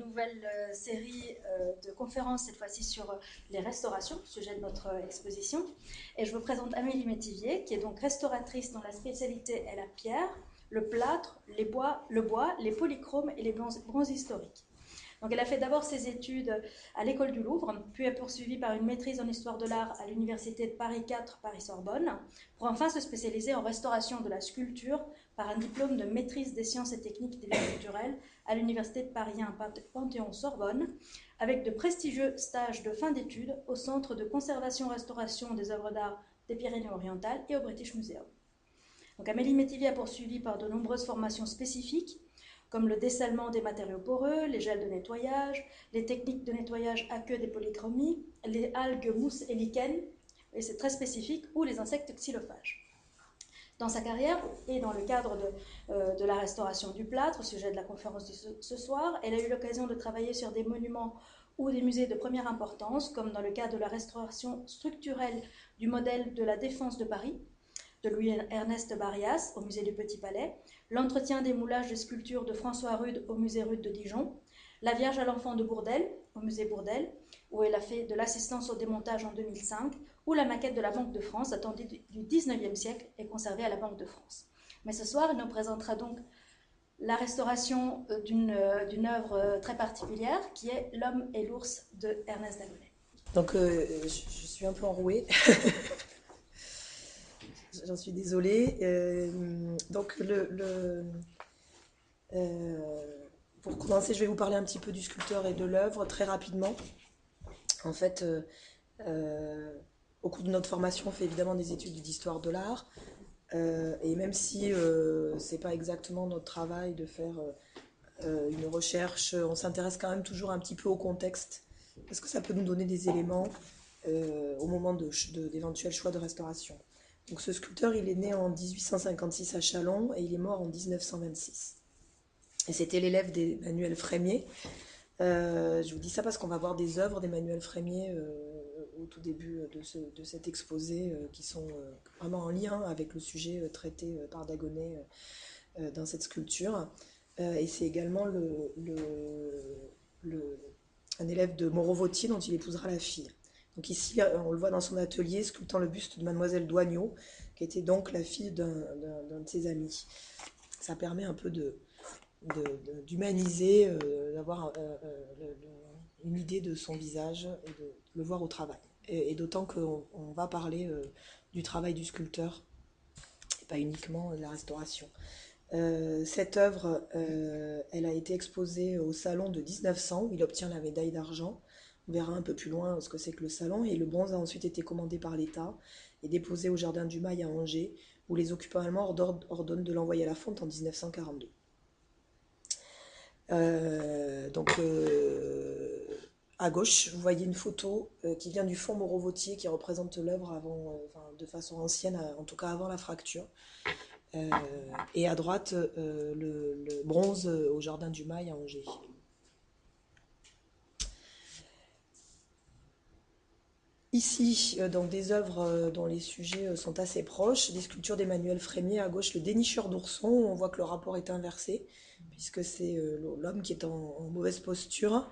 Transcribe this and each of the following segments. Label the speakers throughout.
Speaker 1: nouvelle série de conférences, cette fois-ci sur les restaurations, sujet de notre exposition. Et je vous présente Amélie Métivier, qui est donc restauratrice dont la spécialité est la pierre, le plâtre, le bois, les polychromes et les bronzes historiques. Donc elle a fait d'abord ses études à l'école du Louvre, puis est poursuivie par une maîtrise en histoire de l'art à l'université de Paris 4, Paris-Sorbonne, pour enfin se spécialiser en restauration de la sculpture par un diplôme de maîtrise des sciences et techniques des lieux culturels à l'université de Paris 1, Panthéon-Sorbonne, avec de prestigieux stages de fin d'études au Centre de conservation-restauration des œuvres d'art des Pyrénées-Orientales et au British Museum. Donc Amélie Métivier a poursuivi par de nombreuses formations spécifiques, comme le dessalement des matériaux poreux, les gels de nettoyage, les techniques de nettoyage aqueux des polychromies, les algues, mousses et lichens, et c'est très spécifique, ou les insectes xylophages. Dans sa carrière et dans le cadre de la restauration du plâtre, sujet de la conférence de ce soir, elle a eu l'occasion de travailler sur des monuments ou des musées de première importance, comme dans le cas de la restauration structurelle du modèle de la Défense de Paris, de Louis-Ernest Barrias au musée du Petit Palais, l'entretien des moulages de sculptures de François Rude au musée Rude de Dijon, la Vierge à l'enfant de Bourdelle au musée Bourdelle, où elle a fait de l'assistance au démontage en 2005, ou la maquette de la Banque de France, attendue du 19e siècle et conservée à la Banque de France. Mais ce soir, elle nous présentera donc la restauration d'une œuvre très particulière, qui est L'Homme et l'ours de Ernest Dagonet.
Speaker 2: Donc, je suis un peu enrouée. J'en suis désolée. Pour commencer, je vais vous parler un petit peu du sculpteur et de l'œuvre très rapidement. En fait, au cours de notre formation, on fait évidemment des études d'histoire de l'art. Et même si c'est pas exactement notre travail de faire une recherche, on s'intéresse quand même toujours un petit peu au contexte, parce que ça peut nous donner des éléments au moment d'éventuels choix de restauration. Donc ce sculpteur, il est né en 1856 à Châlons et il est mort en 1926. Et c'était l'élève d'Emmanuel Frémier. Je vous dis ça parce qu'on va voir des œuvres d'Emmanuel Frémier au tout début de cet exposé qui sont vraiment en lien avec le sujet traité par Dagonet dans cette sculpture. Et c'est également un élève de Moreau-Vautier dont il épousera la fille. Donc ici, on le voit dans son atelier sculptant le buste de Mademoiselle Doignot, qui était donc la fille d'un de ses amis. Ça permet un peu d'humaniser, d'avoir une idée de son visage et de le voir au travail. Et d'autant qu'on va parler du travail du sculpteur, et pas uniquement de la restauration. Cette œuvre, elle a été exposée au salon de 1900, où il obtient la médaille d'argent. On verra un peu plus loin ce que c'est que le salon. Et le bronze a ensuite été commandé par l'État et déposé au Jardin du Mail à Angers, où les occupants allemands ordonnent de l'envoyer à la fonte en 1942. À gauche, vous voyez une photo qui vient du fonds Moreau-Vautier qui représente l'œuvre de façon ancienne, en tout cas avant la fracture. Et à droite, le bronze au Jardin du Mail à Angers. Ici, donc des œuvres dont les sujets sont assez proches, des sculptures d'Emmanuel Frémier. À gauche, le dénicheur d'oursons, où on voit que le rapport est inversé, puisque c'est l'homme qui est en mauvaise posture.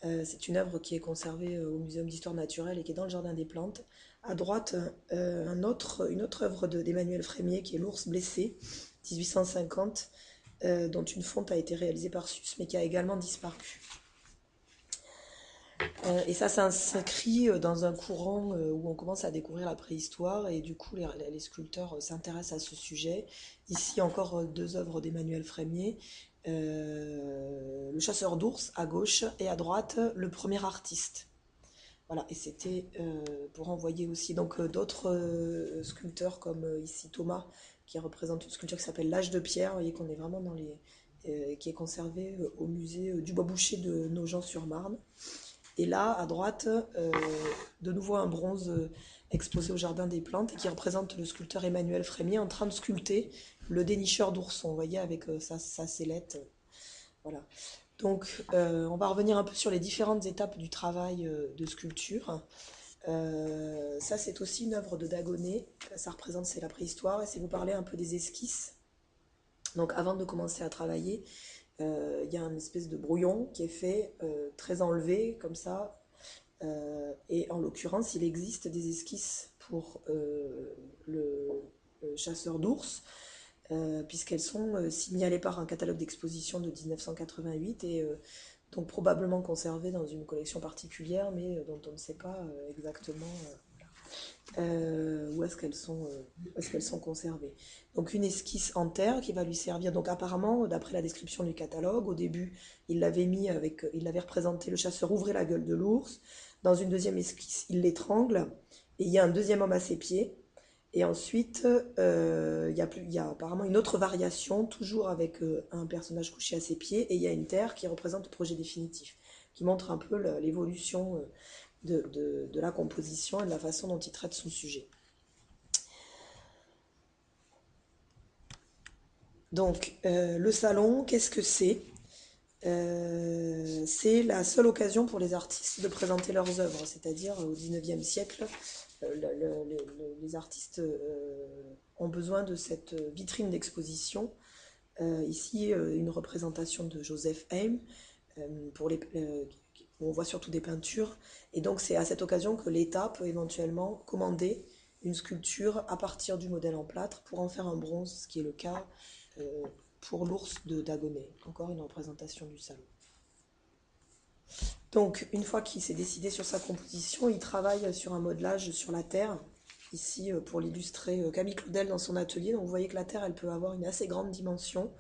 Speaker 2: C'est une œuvre qui est conservée au Muséum d'Histoire Naturelle et qui est dans le Jardin des Plantes. À droite, une autre œuvre d'Emmanuel Frémier, qui est l'ours blessé, 1850, dont une fonte a été réalisée par Sus, mais qui a également disparu. Et ça s'inscrit dans un courant où on commence à découvrir la préhistoire et du coup les sculpteurs s'intéressent à ce sujet. Ici encore deux œuvres d'Emmanuel Frémier, le chasseur d'ours à gauche et à droite le premier artiste. Voilà, et c'était pour envoyer aussi donc d'autres sculpteurs comme ici Thomas qui représente une sculpture qui s'appelle l'âge de pierre, vous voyez qu'on est vraiment dans qui est conservée au musée du Bois Boucher de Nogent-sur-Marne. Et là, à droite, de nouveau un bronze exposé au Jardin des Plantes qui représente le sculpteur Emmanuel Frémier en train de sculpter le dénicheur d'oursons, vous voyez, avec sa sellette. Voilà. Donc, on va revenir un peu sur les différentes étapes du travail de sculpture. Ça, c'est aussi une œuvre de Dagonet. Ça représente, c'est la préhistoire, et c'est vous parler un peu des esquisses. Donc, avant de commencer à travailler, il y a une espèce de brouillon qui est fait très enlevé comme ça. Et en l'occurrence, il existe des esquisses pour le chasseur d'ours, puisqu'elles sont signalées par un catalogue d'exposition de 1988 et donc probablement conservées dans une collection particulière, mais dont on ne sait pas exactement où est-ce qu'elles sont conservées. Donc une esquisse en terre qui va lui servir. Donc apparemment, d'après la description du catalogue, au début, il l'avait représenté, le chasseur ouvrait la gueule de l'ours. Dans une deuxième esquisse, il l'étrangle et il y a un deuxième homme à ses pieds. Et ensuite, il y a apparemment une autre variation, toujours avec un personnage couché à ses pieds, et il y a une terre qui représente le projet définitif, qui montre un peu l'évolution de la composition et de la façon dont il traite son sujet. Donc, le salon, qu'est-ce que c'est? C'est la seule occasion pour les artistes de présenter leurs œuvres, c'est-à-dire au XIXe siècle, les artistes ont besoin de cette vitrine d'exposition. Ici, une représentation de Joseph Haydn, où on voit surtout des peintures. Et donc, c'est à cette occasion que l'État peut éventuellement commander une sculpture à partir du modèle en plâtre pour en faire un bronze, ce qui est le cas euh, pour l'ours de Dagonet. Encore une représentation du salon. Donc, une fois qu'il s'est décidé sur sa composition, il travaille sur un modelage sur la terre. Ici, pour l'illustrer, Camille Claudel dans son atelier. Donc, vous voyez que la terre, elle peut avoir une assez grande dimension,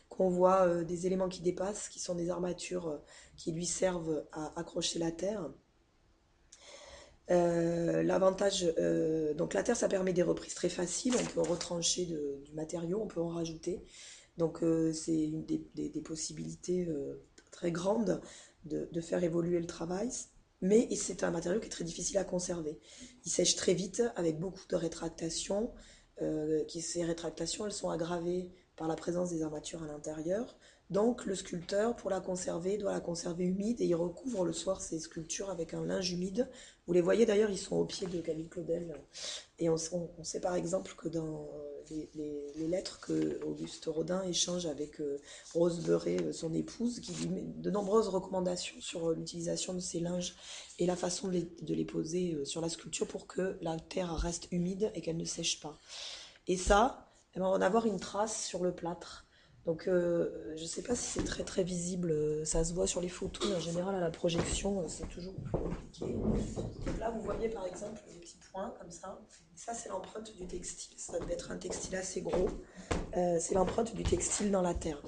Speaker 2: qu'on voit des éléments qui dépassent, qui sont des armatures qui lui servent à accrocher la terre. L'avantage, donc la terre, ça permet des reprises très faciles. On peut retrancher du matériau, on peut en rajouter. Donc, c'est une des possibilités très grandes de faire évoluer le travail. Mais c'est un matériau qui est très difficile à conserver. Il sèche très vite avec beaucoup de rétractations. Ces rétractations, elles sont aggravées par la présence des armatures à l'intérieur. Donc le sculpteur, pour la conserver, doit la conserver humide et il recouvre le soir ses sculptures avec un linge humide. Vous les voyez d'ailleurs, ils sont au pied de Camille Claudel. Et on sait par exemple que dans les lettres que Auguste Rodin échange avec Rose Beuret, son épouse, qui lui met de nombreuses recommandations sur l'utilisation de ces linges et la façon de les poser sur la sculpture pour que la terre reste humide et qu'elle ne sèche pas. Et ça, eh ben, on va avoir une trace sur le plâtre. Donc je ne sais pas si c'est très très visible, ça se voit sur les photos, mais en général à la projection c'est toujours plus compliqué. Donc là vous voyez par exemple des petits points comme ça, et ça c'est l'empreinte du textile, ça doit être un textile assez gros, c'est l'empreinte du textile dans la terre.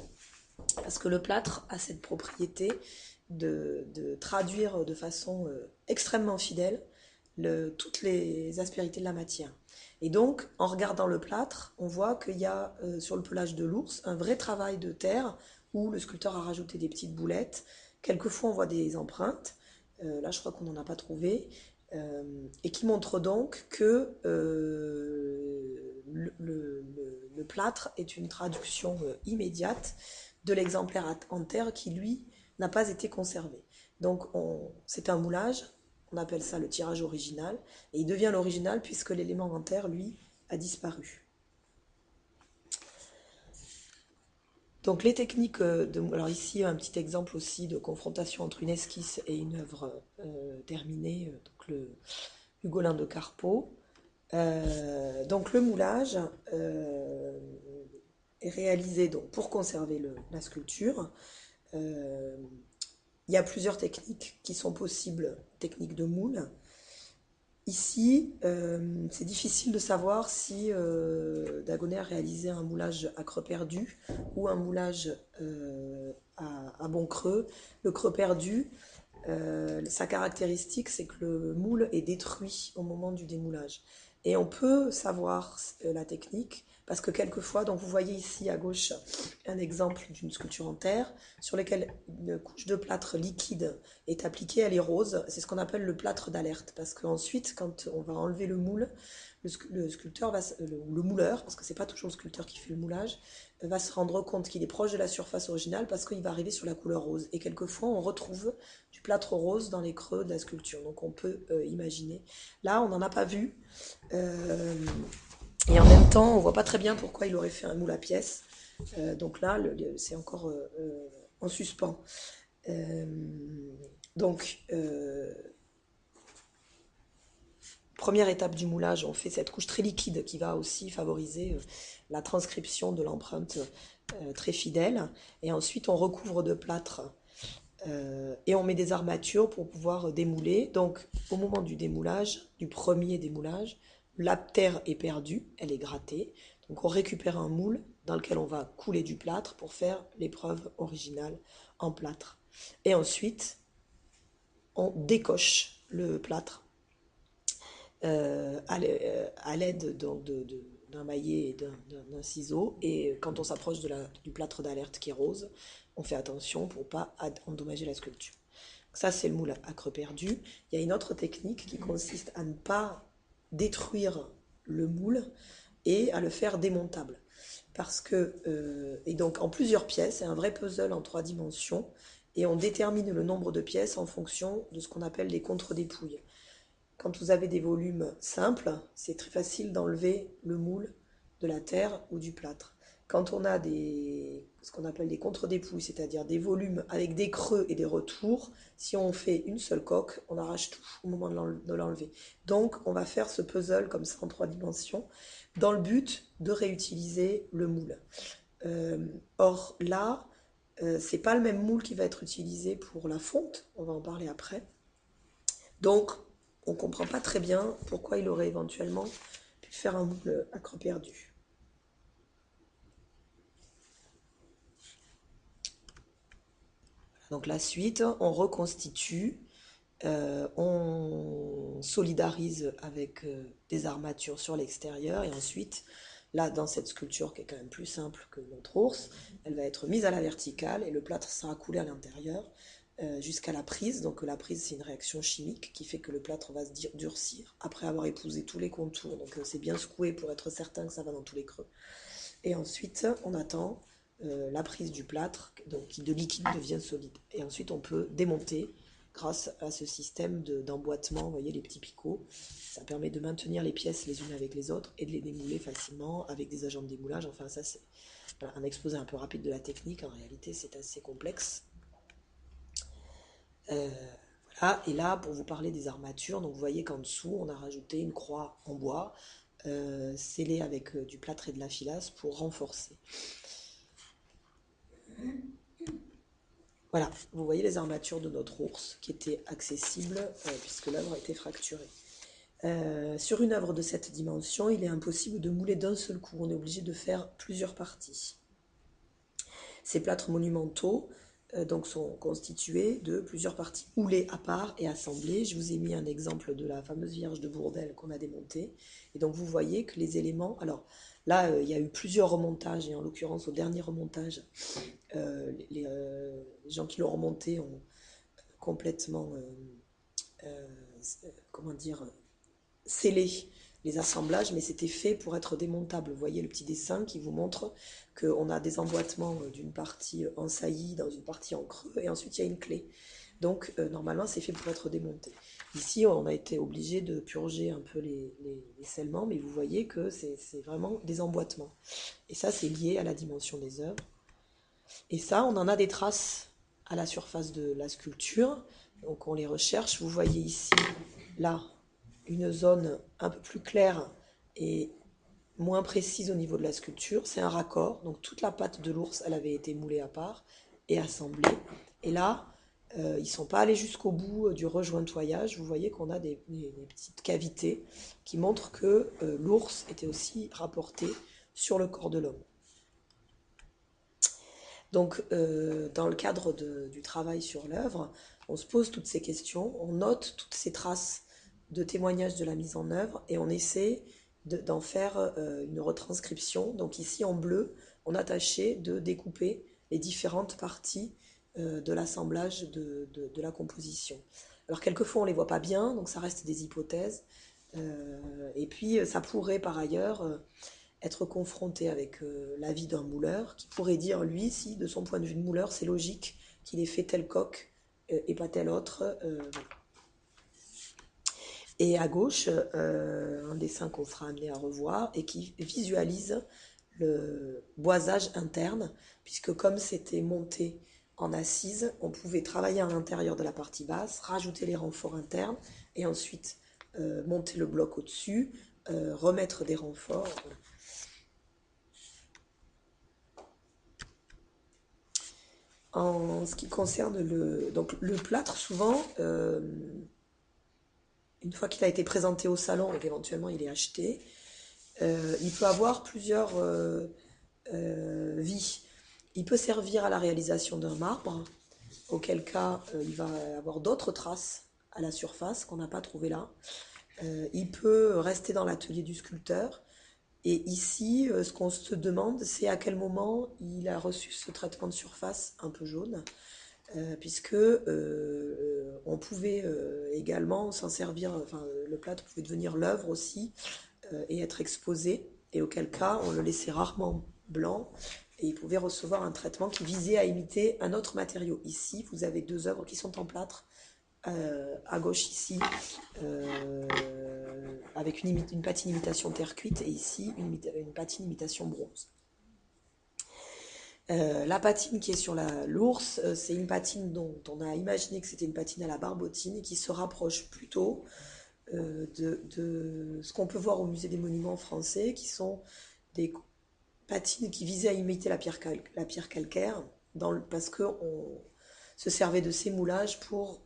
Speaker 2: Parce que le plâtre a cette propriété de traduire de façon extrêmement fidèle toutes les aspérités de la matière. Et donc, en regardant le plâtre, on voit qu'il y a sur le pelage de l'ours un vrai travail de terre où le sculpteur a rajouté des petites boulettes. Quelquefois, on voit des empreintes. Là, je crois qu'on n'en a pas trouvé. Et qui montre donc que le plâtre est une traduction immédiate de l'exemplaire en terre qui, lui, n'a pas été conservé. Donc, c'est un moulage. On appelle ça le tirage original, et il devient l'original puisque l'élément en terre, lui, a disparu. Donc les techniques alors ici un petit exemple aussi de confrontation entre une esquisse et une œuvre terminée, donc le Hugolin de Carpeaux. Donc le moulage est réalisé donc, pour conserver la sculpture. Il y a plusieurs techniques qui sont possibles, techniques de moule. Ici, c'est difficile de savoir si Dagonet a réalisé un moulage à creux perdu ou un moulage à bon creux. Le creux perdu, sa caractéristique, c'est que le moule est détruit au moment du démoulage. Et on peut savoir la technique parce que quelquefois, donc vous voyez ici à gauche un exemple d'une sculpture en terre sur laquelle une couche de plâtre liquide est appliquée, elle est rose. C'est ce qu'on appelle le plâtre d'alerte parce qu'ensuite, quand on va enlever le moule, le sculpteur le mouleur, parce que c'est pas toujours le sculpteur qui fait le moulage, va se rendre compte qu'il est proche de la surface originale parce qu'il va arriver sur la couleur rose. Et quelquefois, on retrouve du plâtre rose dans les creux de la sculpture. Donc on peut imaginer. Là, on n'en a pas vu. Et en même temps, on voit pas très bien pourquoi il aurait fait un moule à pièces. Donc là, c'est encore en suspens. Euh, donc, première étape du moulage, on fait cette couche très liquide qui va aussi favoriser la transcription de l'empreinte très fidèle. Et ensuite, on recouvre de plâtre et on met des armatures pour pouvoir démouler. Donc, au moment du démoulage, du premier démoulage, la terre est perdue, elle est grattée. Donc, on récupère un moule dans lequel on va couler du plâtre pour faire l'épreuve originale en plâtre. Et ensuite, on décoche le plâtre à l'aide d'un maillet et d'un ciseau. Et quand on s'approche du plâtre d'alerte qui est rose, on fait attention pour ne pas endommager la sculpture. Ça, c'est le moule à creux perdu. Il y a une autre technique qui consiste à ne pas détruire le moule et à le faire démontable. Parce que, et donc en plusieurs pièces, c'est un vrai puzzle en 3 dimensions, et on détermine le nombre de pièces en fonction de ce qu'on appelle les contre-dépouilles. Quand vous avez des volumes simples, c'est très facile d'enlever le moule de la terre ou du plâtre. Quand on a ce qu'on appelle des contre-dépouilles, c'est-à-dire des volumes avec des creux et des retours, si on fait une seule coque, on arrache tout au moment de l'enlever. Donc on va faire ce puzzle comme ça en 3 dimensions, dans le but de réutiliser le moule. Or là, c'est pas le même moule qui va être utilisé pour la fonte, on va en parler après. Donc, on ne comprend pas très bien pourquoi il aurait éventuellement pu faire un moule à creux perdu. Donc la suite, on reconstitue, on solidarise avec des armatures sur l'extérieur, et ensuite, là, dans cette sculpture qui est quand même plus simple que notre ours, elle va être mise à la verticale et le plâtre sera coulé à l'intérieur jusqu'à la prise. Donc la prise, c'est une réaction chimique qui fait que le plâtre va se durcir après avoir épousé tous les contours. Donc c'est bien secoué pour être certain que ça va dans tous les creux. Et ensuite, on attend la prise du plâtre, donc qui de liquide devient solide. Et ensuite, on peut démonter grâce à ce système d'emboîtement, vous voyez les petits picots. Ça permet de maintenir les pièces les unes avec les autres et de les démouler facilement avec des agents de démoulage. Enfin, ça, c'est un exposé un peu rapide de la technique. En réalité, c'est assez complexe. Voilà. Et là, pour vous parler des armatures, donc vous voyez qu'en dessous, on a rajouté une croix en bois scellée avec du plâtre et de la filasse pour renforcer. Voilà, vous voyez les armatures de notre ours qui étaient accessibles puisque l'œuvre a été fracturée. Sur une œuvre de cette dimension, il est impossible de mouler d'un seul coup, on est obligé de faire plusieurs parties. Ces plâtres monumentaux donc sont constitués de plusieurs parties moulées à part et assemblées. Je vous ai mis un exemple de la fameuse Vierge de Bourdelle qu'on a démontée. Et donc vous voyez que les éléments... Alors là, il y a eu plusieurs remontages, et en l'occurrence au dernier remontage, les gens qui l'ont remonté ont complètement comment dire, scellé les assemblages, mais c'était fait pour être démontable. Vous voyez le petit dessin qui vous montre qu'on a des emboîtements d'une partie en saillie dans une partie en creux, et ensuite il y a une clé. Donc normalement c'est fait pour être démonté. Ici on a été obligé de purger un peu les scellements, mais vous voyez que c'est vraiment des emboîtements. Et ça c'est lié à la dimension des œuvres. Et ça on en a des traces à la surface de la sculpture, donc on les recherche. Vous voyez ici, là, une zone un peu plus claire et moins précise au niveau de la sculpture, c'est un raccord, donc toute la patte de l'ours, elle avait été moulée à part et assemblée. Et là, ils ne sont pas allés jusqu'au bout du rejointoyage, vous voyez qu'on a des petites cavités qui montrent que l'ours était aussi rapporté sur le corps de l'homme. Donc, dans le cadre du travail sur l'œuvre, on se pose toutes ces questions, on note toutes ces traces de témoignages de la mise en œuvre et on essaie d'en faire une retranscription. Donc ici en bleu, on a tâché de découper les différentes parties de l'assemblage de la composition. Alors quelquefois on ne les voit pas bien, donc ça reste des hypothèses. Et puis ça pourrait par ailleurs être confronté avec l'avis d'un mouleur qui pourrait dire lui si de son point de vue de mouleur c'est logique qu'il ait fait telle coque et pas telle autre. Voilà. Et à gauche, un dessin qu'on sera amené à revoir et qui visualise le boisage interne, puisque comme c'était monté en assise, on pouvait travailler à l'intérieur de la partie basse, rajouter les renforts internes, et ensuite monter le bloc au-dessus, remettre des renforts. Voilà. En ce qui concerne donc le plâtre, souvent, une fois qu'il a été présenté au salon et qu'éventuellement il est acheté, il peut avoir plusieurs vies. Il peut servir à la réalisation d'un marbre, auquel cas il va avoir d'autres traces à la surface qu'on n'a pas trouvées là. Il peut rester dans l'atelier du sculpteur. Et ici, ce qu'on se demande, c'est à quel moment il a reçu ce traitement de surface un peu jaune, puisque on pouvait également s'en servir, enfin le plâtre pouvait devenir l'œuvre aussi et être exposé, et auquel cas on le laissait rarement blanc, et il pouvait recevoir un traitement qui visait à imiter un autre matériau. Ici, vous avez deux œuvres qui sont en plâtre, à gauche ici, avec une patine imitation terre cuite, et ici une patine imitation bronze. La patine qui est sur l'ours, c'est une patine dont on a imaginé que c'était une patine à la barbotine et qui se rapproche plutôt de ce qu'on peut voir au musée des monuments français, qui sont des patines qui visaient à imiter la pierre calcaire, parce qu'on se servait de ces moulages pour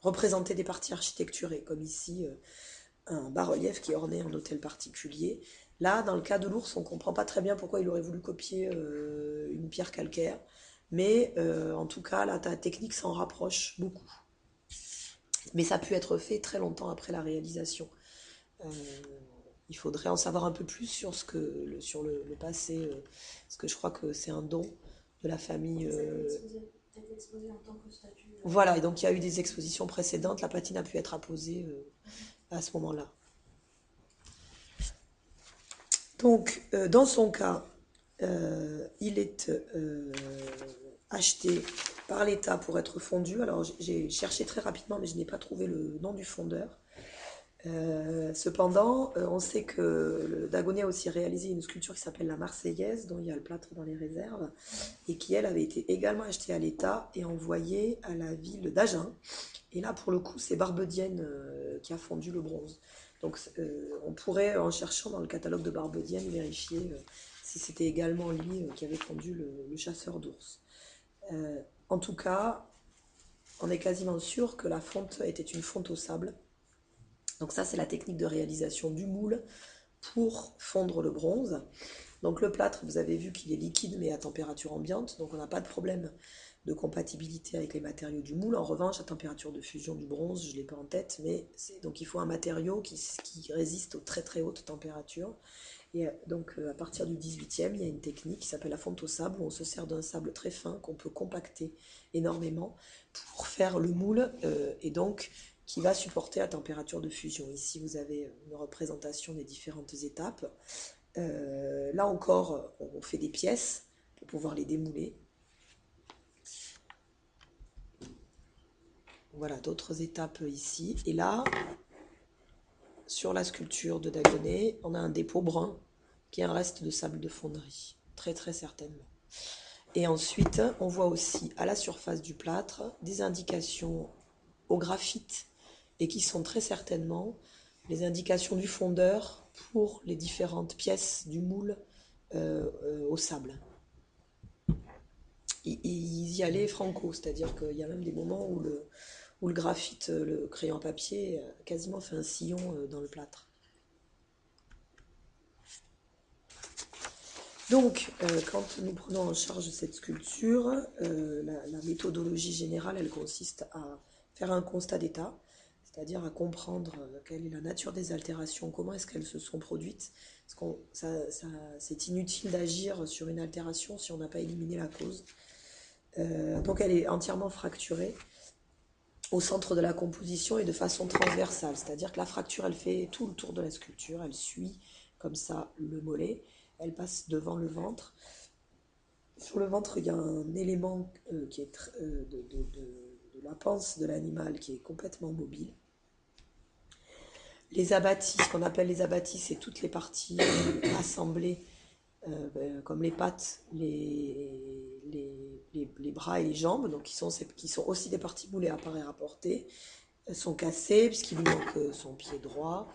Speaker 2: représenter des parties architecturées, comme ici un bas-relief qui ornait un hôtel particulier. Là, dans le cas de l'ours, on ne comprend pas très bien pourquoi il aurait voulu copier une pierre calcaire, mais en tout cas, la technique s'en rapproche beaucoup. Mais ça a pu être fait très longtemps après la réalisation. Euh, il faudrait en savoir un peu plus sur, sur le passé, parce que je crois que c'est un don de la famille.
Speaker 1: Exposé en tant que statue.
Speaker 2: Voilà, et donc il y a eu des expositions précédentes, la patine a pu être apposée à ce moment-là. Donc, dans son cas, il est acheté par l'État pour être fondu. Alors, j'ai cherché très rapidement, mais je n'ai pas trouvé le nom du fondeur. Cependant, on sait que le Dagonet a aussi réalisé une sculpture qui s'appelle la Marseillaise, dont il y a le plâtre dans les réserves, et qui, elle, avait été également achetée à l'État et envoyée à la ville d'Agen. Et là, pour le coup, c'est Barbedienne qui a fondu le bronze. Donc, on pourrait, en cherchant dans le catalogue de Barbedienne, vérifier si c'était également lui qui avait fondu le chasseur d'ours. En tout cas, on est quasiment sûr que la fonte était une fonte au sable. Donc ça, c'est la technique de réalisation du moule pour fondre le bronze. Donc le plâtre, vous avez vu qu'il est liquide mais à température ambiante, donc on n'a pas de problème de compatibilité avec les matériaux du moule. En revanche, la température de fusion du bronze, je ne l'ai pas en tête, mais donc il faut un matériau qui résiste aux très très hautes températures. Et donc à partir du 18e, il y a une technique qui s'appelle la fonte au sable, où on se sert d'un sable très fin qu'on peut compacter énormément pour faire le moule, et donc qui va supporter la température de fusion. Ici, vous avez une représentation des différentes étapes. Là encore, on fait des pièces pour pouvoir les démouler. Voilà, d'autres étapes ici. Et là, sur la sculpture de Dagonet, on a un dépôt brun qui est un reste de sable de fonderie, très très certainement. Et ensuite, on voit aussi à la surface du plâtre des indications au graphite, et qui sont très certainement les indications du fondeur pour les différentes pièces du moule au sable. Ils y allaient franco, c'est-à-dire qu'il y a même des moments où le graphite, le crayon papier, a quasiment fait un sillon dans le plâtre. Donc, quand nous prenons en charge cette sculpture, la méthodologie générale, elle consiste à faire un constat d'état, c'est-à-dire à comprendre quelle est la nature des altérations, comment est-ce qu'elles se sont produites. Parce c'est inutile d'agir sur une altération si on n'a pas éliminé la cause. Donc elle est entièrement fracturée au centre de la composition et de façon transversale, c'est-à-dire que la fracture, elle fait tout le tour de la sculpture, elle suit comme ça le mollet, elle passe devant le ventre. Sur le ventre, il y a un élément qui est de la panse de l'animal qui est complètement mobile. Les abattis, ce qu'on appelle les abattis, c'est toutes les parties assemblées comme les pattes, les bras et les jambes, donc qui sont aussi des parties boulées à part et rapportées, sont cassées puisqu'il lui manque son pied droit.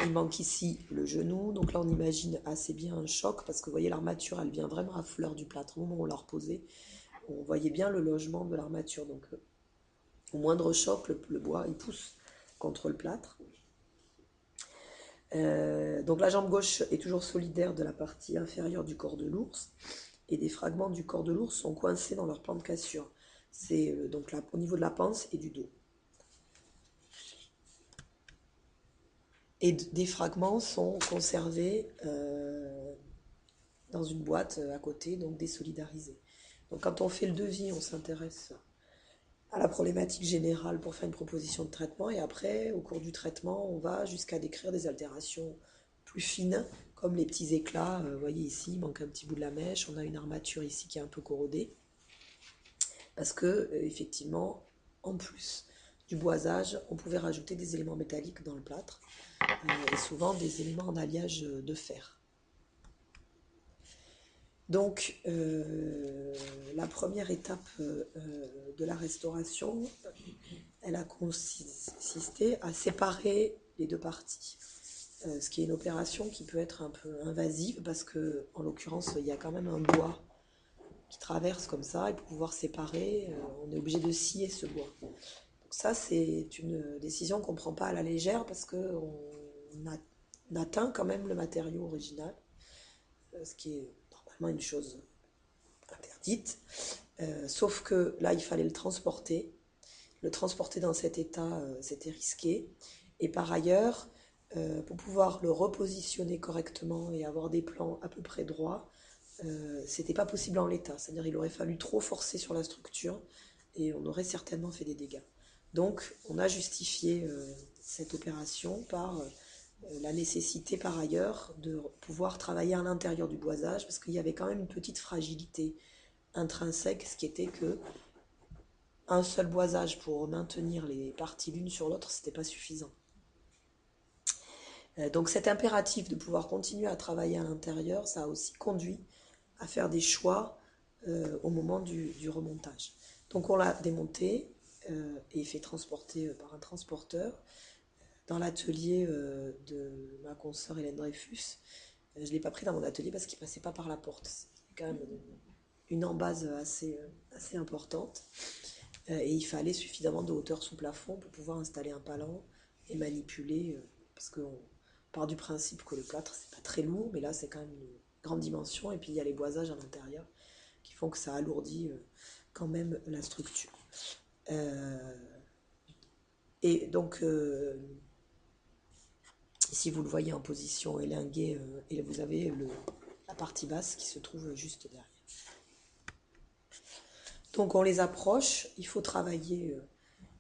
Speaker 2: Il manque ici le genou, donc là on imagine assez bien un choc parce que vous voyez l'armature elle vient vraiment à fleur du plâtre. Au moment où on l'a reposée, on voyait bien le logement de l'armature, donc au moindre choc le bois il pousse contre le plâtre. Donc la jambe gauche est toujours solidaire de la partie inférieure du corps de l'ours et des fragments du corps de l'ours sont coincés dans leur plan de cassure. C'est donc là, au niveau de la panse et du dos. Et des fragments sont conservés dans une boîte à côté, donc désolidarisés. Donc quand on fait le devis, on s'intéresse à la problématique générale pour faire une proposition de traitement et après, au cours du traitement, on va jusqu'à décrire des altérations plus fines, comme les petits éclats. Vous voyez ici, il manque un petit bout de la mèche, on a une armature ici qui est un peu corrodée, parce que effectivement, en plus du boisage, on pouvait rajouter des éléments métalliques dans le plâtre, et souvent des éléments en alliage de fer. Donc, la première étape de la restauration, elle a consisté à séparer les deux parties. Ce qui est une opération qui peut être un peu invasive parce que, en l'occurrence, il y a quand même un bois qui traverse comme ça et pour pouvoir séparer, on est obligé de scier ce bois. Donc ça, c'est une décision qu'on ne prend pas à la légère parce qu'on atteint quand même le matériau original, ce qui est normalement une chose interdite. Sauf que là, il fallait le transporter. Le transporter dans cet état, c'était risqué. Et par ailleurs, pour pouvoir le repositionner correctement et avoir des plans à peu près droits, c'était pas possible en l'état. C'est-à-dire il aurait fallu trop forcer sur la structure et on aurait certainement fait des dégâts. Donc on a justifié cette opération par la nécessité par ailleurs de pouvoir travailler à l'intérieur du boisage parce qu'il y avait quand même une petite fragilité intrinsèque, ce qui était que un seul boisage pour maintenir les parties l'une sur l'autre, c'était pas suffisant. Donc cet impératif de pouvoir continuer à travailler à l'intérieur, ça a aussi conduit à faire des choix au moment du remontage. Donc on l'a démonté et fait transporter par un transporteur dans l'atelier de ma consoeur Hélène Dreyfus. Je ne l'ai pas pris dans mon atelier parce qu'il ne passait pas par la porte. C'est quand même une embase assez importante. Et il fallait suffisamment de hauteur sous plafond pour pouvoir installer un palan et manipuler, parce qu'on part du principe que le plâtre, c'est pas très lourd, mais là, c'est quand même une grande dimension. Et puis, il y a les boisages à l'intérieur qui font que ça alourdit quand même la structure. Et donc, ici, vous le voyez en position élinguée, et vous avez la partie basse qui se trouve juste derrière. Donc on les approche, il faut travailler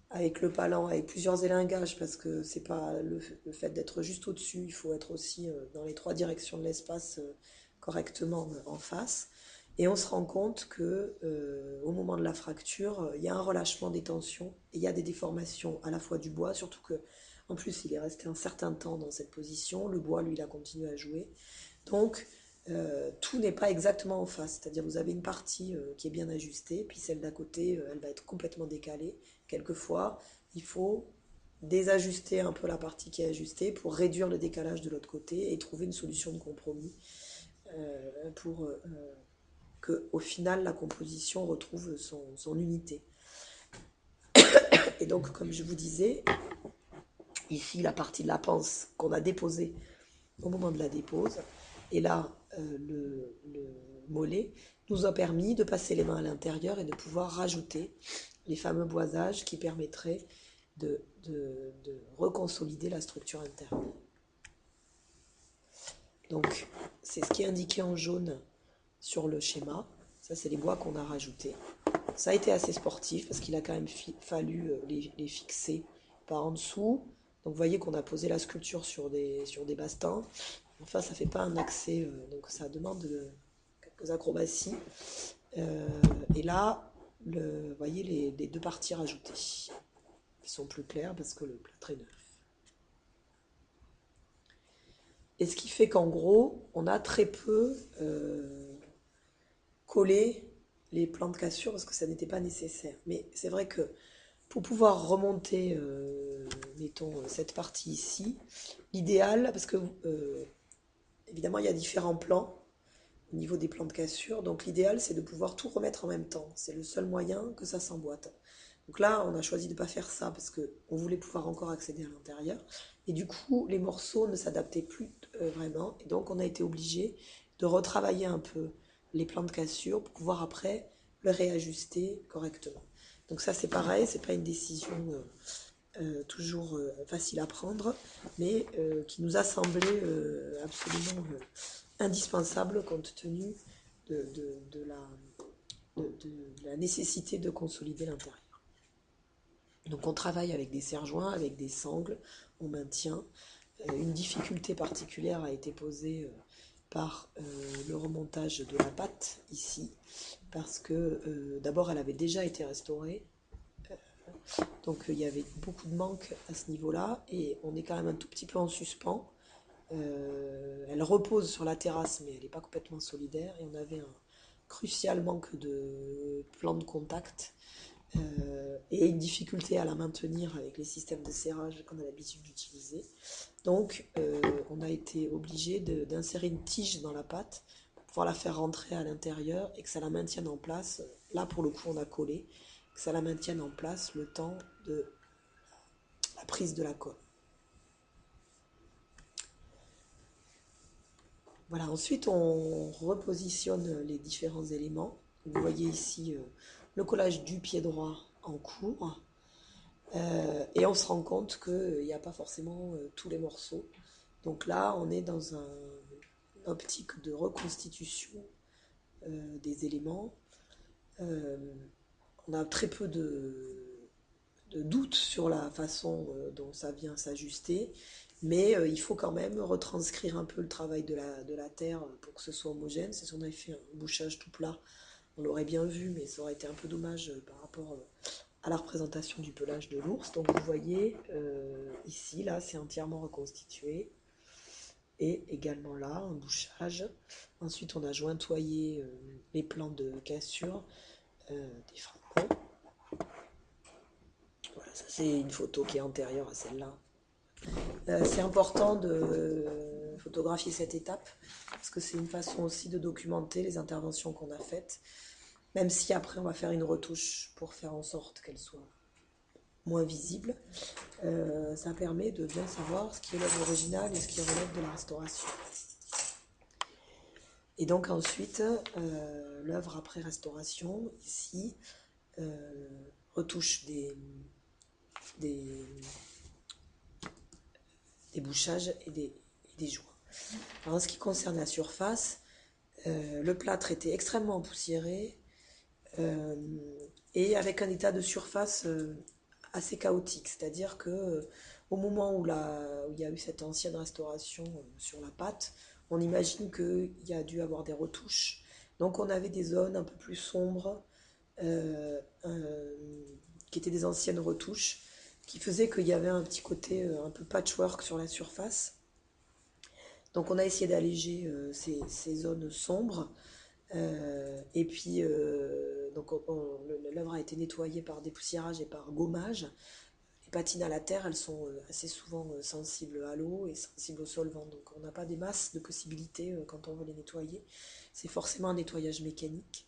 Speaker 2: avec le palan, avec plusieurs élingages, parce que c'est pas le fait d'être juste au-dessus, il faut être aussi dans les trois directions de l'espace correctement en face. Et on se rend compte que au moment de la fracture, il y a un relâchement des tensions, et il y a des déformations à la fois du bois, surtout que en plus il est resté un certain temps dans cette position, le bois lui il a continué à jouer. Donc tout n'est pas exactement en face, c'est-à-dire vous avez une partie qui est bien ajustée, puis celle d'à côté, elle va être complètement décalée. Quelquefois, il faut désajuster un peu la partie qui est ajustée pour réduire le décalage de l'autre côté et trouver une solution de compromis pour que, au final, la composition retrouve son unité. Et donc, comme je vous disais, ici, la partie de la panse qu'on a déposée au moment de la dépose, et là, le mollet nous a permis de passer les mains à l'intérieur et de pouvoir rajouter les fameux boisages qui permettraient de reconsolider la structure interne. Donc, c'est ce qui est indiqué en jaune sur le schéma. Ça, c'est les bois qu'on a rajoutés. Ça a été assez sportif parce qu'il a quand même fallu les fixer par en dessous. Donc, vous voyez qu'on a posé la sculpture sur des bastins. Enfin, ça ne fait pas un accès, donc ça demande quelques acrobaties. Et là, vous voyez les deux parties rajoutées qui sont plus claires parce que le plâtre est neuf. Et ce qui fait qu'en gros, on a très peu collé les plans de cassure parce que ça n'était pas nécessaire. Mais c'est vrai que pour pouvoir remonter, mettons, cette partie ici, l'idéal, parce que évidemment il y a différents plans au niveau des plans de cassure, donc l'idéal c'est de pouvoir tout remettre en même temps. C'est le seul moyen que ça s'emboîte. Donc là, on a choisi de ne pas faire ça parce qu'on voulait pouvoir encore accéder à l'intérieur. Et du coup, les morceaux ne s'adaptaient plus vraiment. Et donc, on a été obligé de retravailler un peu les plans de cassure pour pouvoir après le réajuster correctement. Donc ça, c'est pareil, c'est pas une décision toujours facile à prendre, mais qui nous a semblé absolument indispensable compte tenu de la nécessité de consolider l'intérieur. Donc on travaille avec des serre-joints, avec des sangles, on maintient. Une difficulté particulière a été posée par le remontage de la pâte ici, parce que d'abord elle avait déjà été restaurée, donc il y avait beaucoup de manques à ce niveau-là, et on est quand même un tout petit peu en suspens. Elle repose sur la terrasse, mais elle n'est pas complètement solidaire, et on avait un crucial manque de plan de contact et une difficulté à la maintenir avec les systèmes de serrage qu'on a l'habitude d'utiliser. Donc on a été obligé d'insérer une tige dans la pâte pour pouvoir la faire rentrer à l'intérieur et que ça la maintienne en place. Là pour le coup on a collé, que ça la maintienne en place le temps de la prise de la colle. Voilà, ensuite on repositionne les différents éléments. Vous voyez ici le collage du pied droit en cours. Et on se rend compte qu'il n'y a pas forcément tous les morceaux. Donc là, on est dans une optique de reconstitution des éléments. Euh, on a très peu de doutes sur la façon dont ça vient s'ajuster, mais il faut quand même retranscrire un peu le travail de la terre pour que ce soit homogène. C'est si on avait fait un bouchage tout plat, on l'aurait bien vu, mais ça aurait été un peu dommage par rapport à la représentation du pelage de l'ours. Donc vous voyez ici, là, c'est entièrement reconstitué. Et également là, un bouchage. Ensuite, on a jointoyé les plans de cassure des fragments. Voilà, ça c'est une photo qui est antérieure à celle-là. C'est important de photographier cette étape parce que c'est une façon aussi de documenter les interventions qu'on a faites, même si après on va faire une retouche pour faire en sorte qu'elle soit moins visible. Ça permet de bien savoir ce qui est l'œuvre originale et ce qui relève de la restauration. Et donc ensuite, l'œuvre après restauration, ici, retouche des bouchages et des joints. Alors, en ce qui concerne la surface, le plâtre était extrêmement empoussiéré et avec un état de surface assez chaotique, c'est-à-dire que au moment où il y a eu cette ancienne restauration sur la pâte, on imagine qu'il y a dû avoir des retouches. Donc on avait des zones un peu plus sombres qui étaient des anciennes retouches, qui faisaient qu'il y avait un petit côté un peu patchwork sur la surface. Donc on a essayé d'alléger ces zones sombres. Et puis, donc l'œuvre a été nettoyée par dépoussiérage et par gommage. Les patines à la terre, elles sont assez souvent sensibles à l'eau et sensibles au solvant. Donc on n'a pas des masses de possibilités quand on veut les nettoyer. C'est forcément un nettoyage mécanique.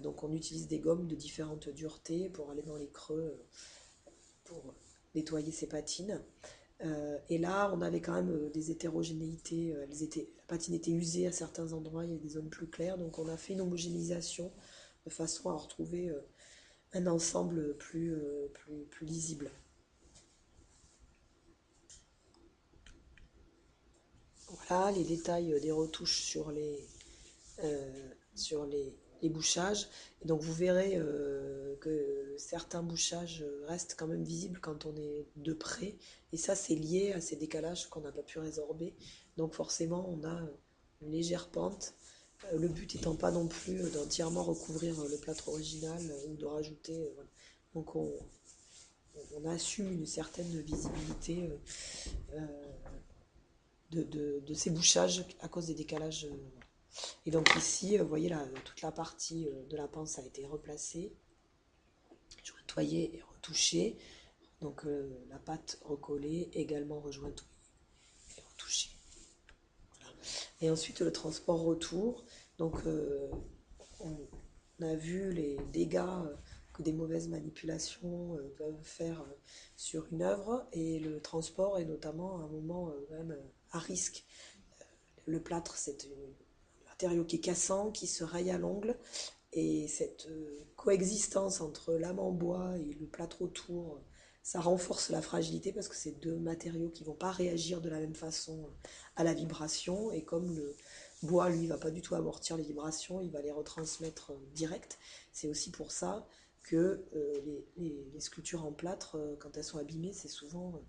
Speaker 2: Donc on utilise des gommes de différentes duretés pour aller dans les creux, pour nettoyer ces patines. Et là, on avait quand même des hétérogénéités. La patine était usée à certains endroits, il y a des zones plus claires. Donc on a fait une homogénéisation de façon à retrouver un ensemble plus lisible. Voilà les détails des retouches sur les bouchages. Et donc vous verrez que certains bouchages restent quand même visibles quand on est de près. Et ça, c'est lié à ces décalages qu'on n'a pas pu résorber. Donc forcément, on a une légère pente. Le but étant pas non plus d'entièrement recouvrir le plâtre original ou de rajouter. Voilà. Donc on assume une certaine visibilité de ces bouchages à cause des décalages. Et donc ici, vous voyez, là, toute la partie de la panse a été replacée, jointoyée et retouchée. Donc la pâte recollée, également rejointouillée et retouchée. Voilà. Et ensuite le transport retour. Donc on a vu les dégâts que des mauvaises manipulations peuvent faire sur une œuvre, et le transport est notamment un moment quand même à risque. Le plâtre, c'est un matériau qui est cassant, qui se raye à l'ongle, et cette coexistence entre lame en bois et le plâtre autour, ça renforce la fragilité parce que c'est deux matériaux qui ne vont pas réagir de la même façon à la vibration, et comme le bois, lui, ne va pas du tout amortir les vibrations, il va les retransmettre direct. C'est aussi pour ça que les sculptures en plâtre, quand elles sont abîmées, c'est souvent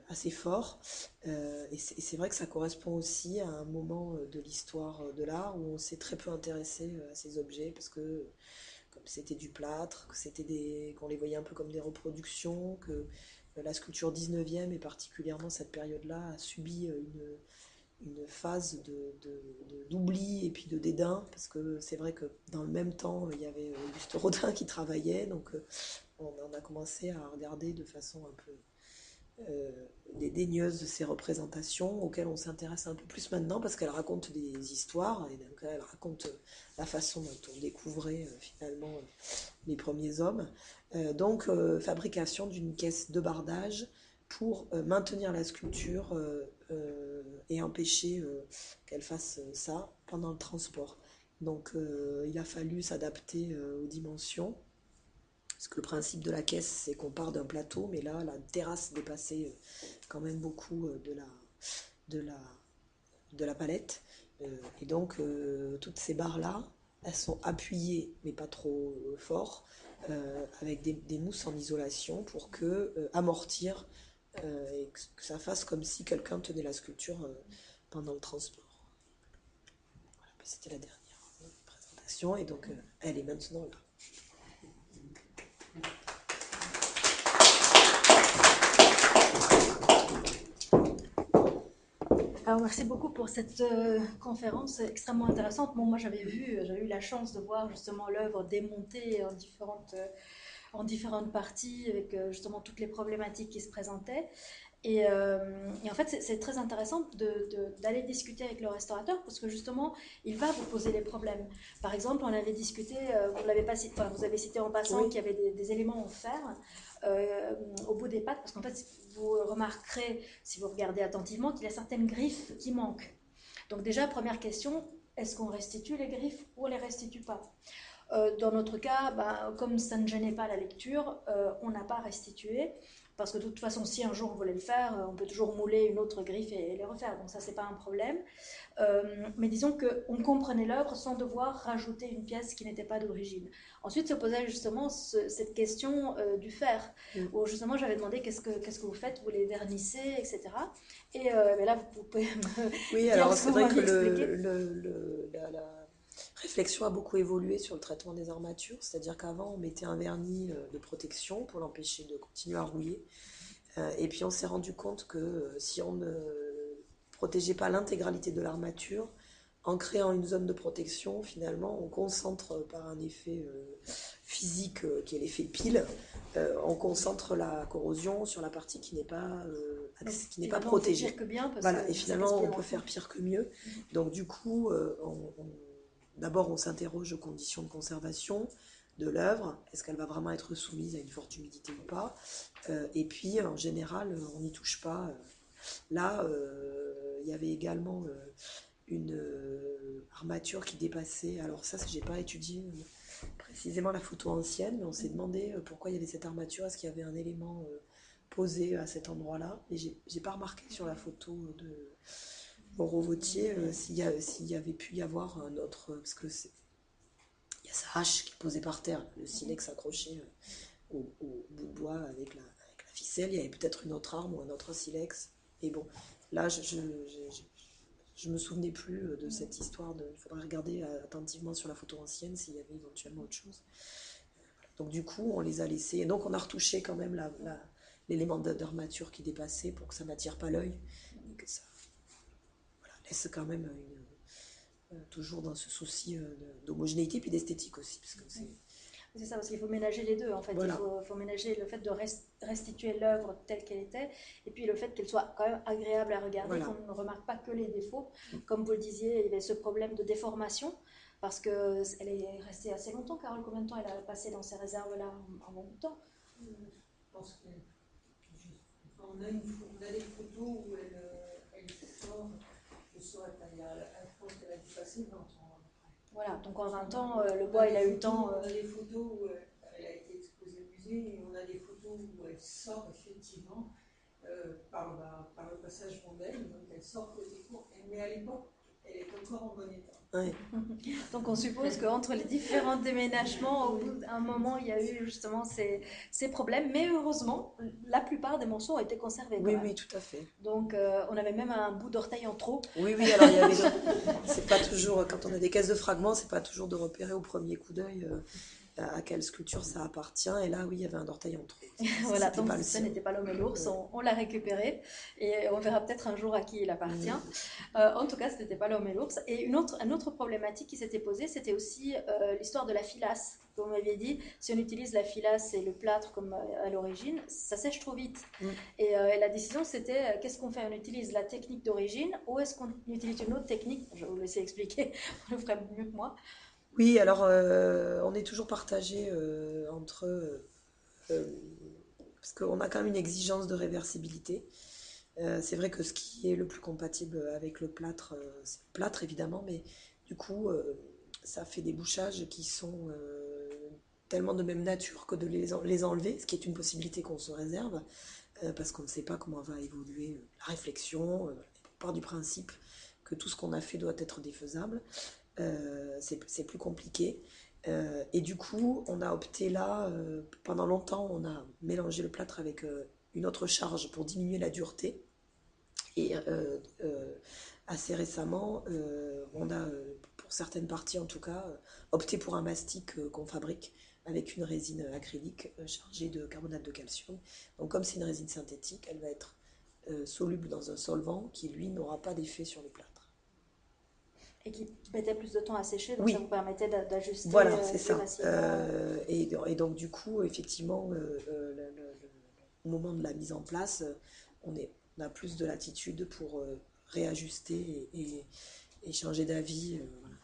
Speaker 2: assez fort. Et c'est vrai que ça correspond aussi à un moment de l'histoire de l'art où on s'est très peu intéressé à ces objets, parce que comme c'était du plâtre, qu'on les voyait un peu comme des reproductions, que la sculpture 19e, et particulièrement cette période-là, a subi une phase d'oubli et puis de dédain, parce que c'est vrai que dans le même temps, il y avait Auguste Rodin qui travaillait, donc on en a commencé à regarder de façon un peu dédaigneuse de ces représentations, auxquelles on s'intéresse un peu plus maintenant parce qu'elles racontent des histoires, et donc elles racontent la façon dont on découvrait finalement les premiers hommes. Donc fabrication d'une caisse de bardage pour maintenir la sculpture et empêcher qu'elle fasse ça pendant le transport. Donc il a fallu s'adapter aux dimensions. Parce que le principe de la caisse, c'est qu'on part d'un plateau, mais là, la terrasse dépassait quand même beaucoup de la, de la palette. Et donc, toutes ces barres-là, elles sont appuyées, mais pas trop fort, avec des mousses en isolation pour amortir et que ça fasse comme si quelqu'un tenait la sculpture pendant le transport. Voilà, c'était la dernière présentation, et donc elle est maintenant là.
Speaker 1: Alors, merci beaucoup pour cette conférence extrêmement intéressante. Bon, moi, j'avais eu la chance de voir justement l'œuvre démontée en différentes parties, avec justement toutes les problématiques qui se présentaient. Et en fait, c'est très intéressant d'aller discuter avec le restaurateur, parce que justement, il va vous poser les problèmes. Par exemple, on avait discuté, vous avez cité en passant
Speaker 2: Oui.
Speaker 1: qu'il y avait des éléments en fer au bout des pattes, parce qu'en fait, vous remarquerez, si vous regardez attentivement, qu'il y a certaines griffes qui manquent. Donc déjà, première question, est-ce qu'on restitue les griffes ou on ne les restitue pas? Dans notre cas, comme ça ne gênait pas la lecture, on n'a pas restitué, parce que de toute façon, si un jour on voulait le faire, on peut toujours mouler une autre griffe et les refaire, donc ça, c'est pas un problème. Mais disons qu'on comprenait l'œuvre sans devoir rajouter une pièce qui n'était pas d'origine. Ensuite se posait justement cette question du fer, où justement j'avais demandé qu'est-ce que vous faites, vous les vernissez, etc. Et là, vous pouvez me
Speaker 2: Oui,
Speaker 1: dire
Speaker 2: alors
Speaker 1: ce que
Speaker 2: c'est
Speaker 1: vous
Speaker 2: vrai que
Speaker 1: m'aviez expliqué.
Speaker 2: la réflexion a beaucoup évolué sur le traitement des armatures, c'est-à-dire qu'avant on mettait un vernis de protection pour l'empêcher de continuer à rouiller. Et puis on s'est rendu compte que si on ne protégeait pas l'intégralité de l'armature, en créant une zone de protection, finalement, on concentre par un effet physique qui est l'effet pile, on concentre la corrosion sur la partie qui n'est pas, qui n'est pas protégée.
Speaker 1: On fait pire que bien, parce
Speaker 2: Voilà,
Speaker 1: que
Speaker 2: et
Speaker 1: ça
Speaker 2: finalement,
Speaker 1: gaspille
Speaker 2: on peut faire pire que mieux. Donc du coup, d'abord, on s'interroge aux conditions de conservation de l'œuvre. Est-ce qu'elle va vraiment être soumise à une forte humidité ou pas? Et puis, en général, on n'y touche pas. Là, il y avait également une armature qui dépassait. Alors ça, j'ai pas étudié précisément la photo ancienne, mais on s'est demandé pourquoi il y avait cette armature. Est-ce qu'il y avait un élément posé à cet endroit-là? Et j'ai pas remarqué sur la photo de Moreau Vautier s'il y avait pu y avoir un autre, parce que il y a sa hache qui est posée par terre, le silex accroché au bout de bois avec la ficelle. Il y avait peut-être une autre arme ou un autre silex. Et bon, là, je me souvenais plus de cette histoire. Il faudrait regarder attentivement sur la photo ancienne s'il y avait éventuellement autre chose. Donc du coup, on les a laissés. Et donc on a retouché quand même l'élément d'armature qui dépassait pour que ça n'attire pas l'œil. Et que ça laisse quand même toujours dans ce souci d'homogénéité puis d'esthétique aussi. Parce que
Speaker 1: c'est ça, parce qu'il faut ménager les deux en fait.
Speaker 2: Voilà.
Speaker 1: Il faut ménager le fait de restituer l'œuvre telle qu'elle était et puis le fait qu'elle soit quand même agréable à regarder, qu'on ne remarque pas que les défauts. Comme vous le disiez, il y avait ce problème de déformation parce qu'elle est restée assez longtemps. Carole, combien de temps elle a passé dans ces réserves-là? Un bon bout de temps.
Speaker 3: Je pense qu'on a des photos où elle sort, je saurais pas, je pense qu'elle a dû passer 20 ans.
Speaker 1: Voilà, donc en 20 ans, le bois, il a eu le temps.
Speaker 3: On a des photos où elle a été exposée au musée, et on a des photos où elle sort effectivement par le passage Rondel, donc elle sort côté court, mais à l'époque, elle est encore en bon état.
Speaker 2: Oui.
Speaker 1: Donc on suppose qu'entre les différents déménagements, au bout d'un moment, il y a eu justement ces problèmes. Mais heureusement, la plupart des morceaux ont été conservés.
Speaker 2: Oui, oui, tout à fait.
Speaker 1: Donc on avait même un bout d'orteil en trop.
Speaker 2: Oui, oui, alors il y avait... c'est pas toujours, quand on a des caisses de fragments, c'est pas toujours de repérer au premier coup d'œil à quelle sculpture ça appartient. Et là, oui, il y avait un orteil en trop.
Speaker 1: Voilà, donc ce n'était pas l'homme et l'ours, on l'a récupéré et on verra peut-être un jour à qui il appartient. En tout cas, ce n'était pas l'homme et l'ours. Et une autre problématique qui s'était posée, c'était aussi l'histoire de la filasse. Comme vous m'aviez dit, si on utilise la filasse et le plâtre comme à l'origine, ça sèche trop vite. Et la décision, c'était qu'est-ce qu'on fait? On utilise la technique d'origine ou est-ce qu'on utilise une autre technique? Je vais vous laisser expliquer, vous le ferez mieux que moi.
Speaker 2: Oui, alors on est toujours partagé entre... parce qu'on a quand même une exigence de réversibilité. C'est vrai que ce qui est le plus compatible avec le plâtre, c'est le plâtre évidemment, mais du coup, ça fait des bouchages qui sont tellement de même nature que de les enlever, ce qui est une possibilité qu'on se réserve, parce qu'on ne sait pas comment va évoluer la réflexion. On part du principe que tout ce qu'on a fait doit être défaisable. C'est plus compliqué. Et du coup, on a opté là, pendant longtemps, on a mélangé le plâtre avec une autre charge pour diminuer la dureté. Et assez récemment, on a, pour certaines parties en tout cas, opté pour un mastic qu'on fabrique avec une résine acrylique chargée de carbonate de calcium. Donc comme c'est une résine synthétique, elle va être soluble dans un solvant qui, lui, n'aura pas d'effet sur le plâtre.
Speaker 1: Et qui mettait plus de temps à sécher, donc
Speaker 2: oui.
Speaker 1: Ça vous permettait d'ajuster.
Speaker 2: Voilà, c'est ça. Et donc du coup, effectivement, au moment de la mise en place, on a plus de latitude pour réajuster et changer d'avis. Voilà.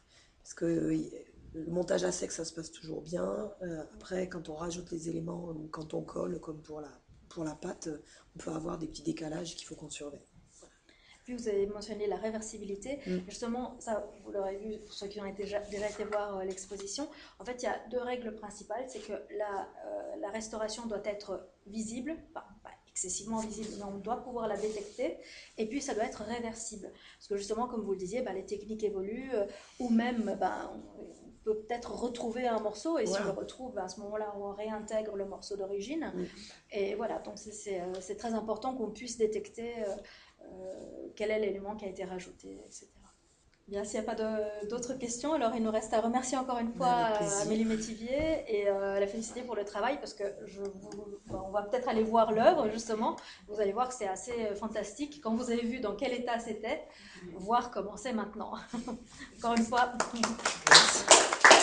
Speaker 2: Parce que le montage à sec, ça se passe toujours bien. Après, quand on rajoute les éléments ou quand on colle, comme pour la pâte, on peut avoir des petits décalages qu'il faut qu'on surveille.
Speaker 1: Puis vous avez mentionné la réversibilité. Justement, ça, vous l'aurez vu pour ceux qui ont déjà été voir l'exposition. En fait, il y a deux règles principales. C'est que la restauration doit être visible, pas excessivement visible, mais on doit pouvoir la détecter. Et puis, ça doit être réversible. Parce que justement, comme vous le disiez, les techniques évoluent, ou même, on peut peut-être retrouver un morceau, et si on le retrouve, à ce moment-là, on réintègre le morceau d'origine. Et voilà, donc c'est très important qu'on puisse détecter quel est l'élément qui a été rajouté, etc. Bien, s'il n'y a pas d'autres questions, alors il nous reste à remercier encore une fois Amélie Métivier et la féliciter pour le travail, parce que on va peut-être aller voir l'œuvre, justement. Vous allez voir que c'est assez fantastique. Quand vous avez vu dans quel état c'était, voir comment c'est maintenant. Encore une fois. Merci.